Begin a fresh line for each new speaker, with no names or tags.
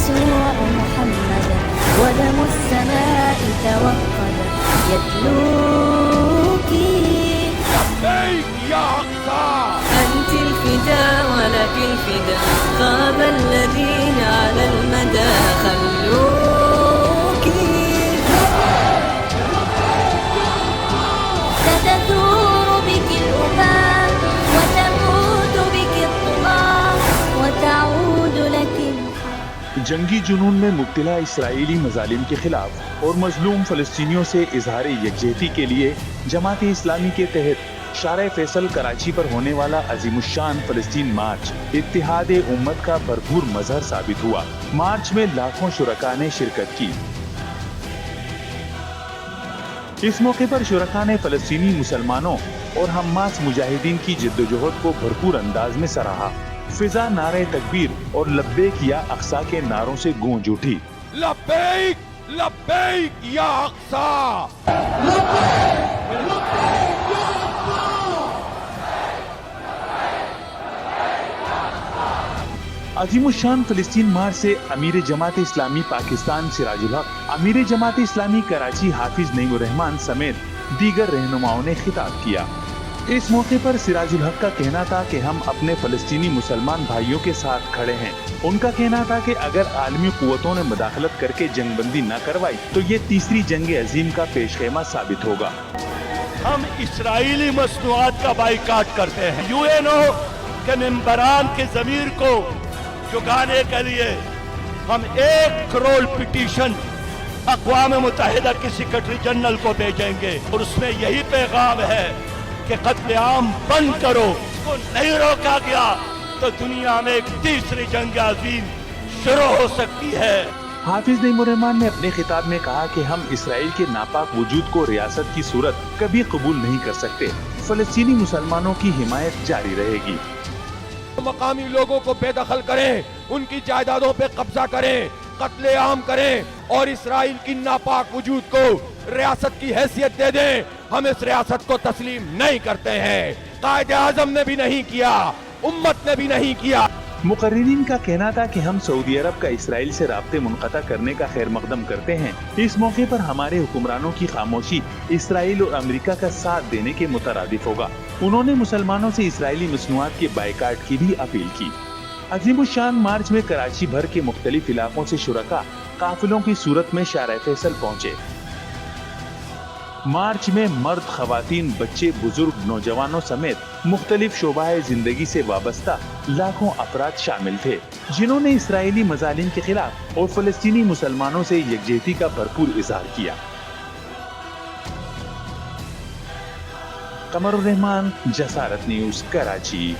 يسوع محمدا ودم السماء توقد يتلوك.
لبيك يا أقصى.
أنت الفداء ولك الفداء، غاب الذين على المدى خلوك. ستثور بك الأمم وتموت بك الطغاة وتعود لك
جنگی جنون میں مبتلا اسرائیلی مظالم کے خلاف اور مظلوم فلسطینیوں سے اظہار یکجہتی کے لیے جماعت اسلامی کے تحت شارع فیصل کراچی پر ہونے والا عظیم الشان فلسطین مارچ اتحاد امت کا بھرپور مظہر ثابت ہوا۔ مارچ میں لاکھوں شرکاء نے شرکت کی۔ اس موقع پر شرکاء نے فلسطینی مسلمانوں اور حماس مجاہدین کی جدوجہد کو بھرپور انداز میں سراہا۔ فضا نعرہ تکبیر اور لبیک یا اقصی کے نعروں سے گونج اٹھی۔
لبیک لبیک یا اقصی.
عظیم الشان فلسطین مارچ سے امیر جماعت اسلامی پاکستان سراج الحق، امیر جماعت اسلامی کراچی حافظ نعیم الرحمان سمیت دیگر رہنماؤں نے خطاب کیا۔ اس موقع پر سراج الحق کا کہنا تھا کہ ہم اپنے فلسطینی مسلمان بھائیوں کے ساتھ کھڑے ہیں۔ ان کا کہنا تھا کہ اگر عالمی قوتوں نے مداخلت کر کے جنگ بندی نہ کروائی تو یہ تیسری جنگ عظیم کا پیش خیمہ ثابت ہوگا۔
ہم اسرائیلی مصنوعات کا بائیکاٹ کرتے ہیں۔ یو این او کے ممبران کے ضمیر کو جگانے کے لیے ہم 1 کروڑ پٹیشن اقوام متحدہ کے سیکرٹری جنرل کو بھیجیں گے اور اس میں یہی پیغام ہے کہ قتل عام بند کرو۔ اس کو نہیں روکا گیا تو دنیا میں ایک تیسری جنگ عظیم شروع ہو سکتی ہے۔
حافظ نعیم الرحمان نے اپنے خطاب میں کہا کہ ہم اسرائیل کے ناپاک وجود کو ریاست کی صورت کبھی قبول نہیں کر سکتے۔ فلسطینی مسلمانوں کی حمایت جاری رہے گی۔
مقامی لوگوں کو بے دخل کریں، ان کی جائیدادوں پہ قبضہ کریں، قتل عام کریں اور اسرائیل کی ناپاک وجود کو ریاست کی حیثیت دے دیں۔ ہم اس ریاست کو تسلیم نہیں کرتے ہیں۔ قائد اعظم نے بھی نہیں کیا، امت نے بھی نہیں کیا۔
مقررین کا کہنا تھا کہ ہم سعودی عرب کا اسرائیل سے رابطے منقطع کرنے کا خیر مقدم کرتے ہیں۔ اس موقع پر ہمارے حکمرانوں کی خاموشی اسرائیل اور امریکہ کا ساتھ دینے کے مترادف ہوگا۔ انہوں نے مسلمانوں سے اسرائیلی مصنوعات کے بائیکاٹ کی بھی اپیل کی۔ عظیم الشان مارچ میں کراچی بھر کے مختلف علاقوں سے شرکاء قافلوں کی صورت میں شارع فیصل پہنچے۔ مارچ میں مرد، خواتین، بچے، بزرگ، نوجوانوں سمیت مختلف شعبہ زندگی سے وابستہ لاکھوں افراد شامل تھے، جنہوں نے اسرائیلی مظالم کے خلاف اور فلسطینی مسلمانوں سے یکجہتی کا بھرپور اظہار کیا۔ قمر الرحمان، جسارت نیوز، کراچی۔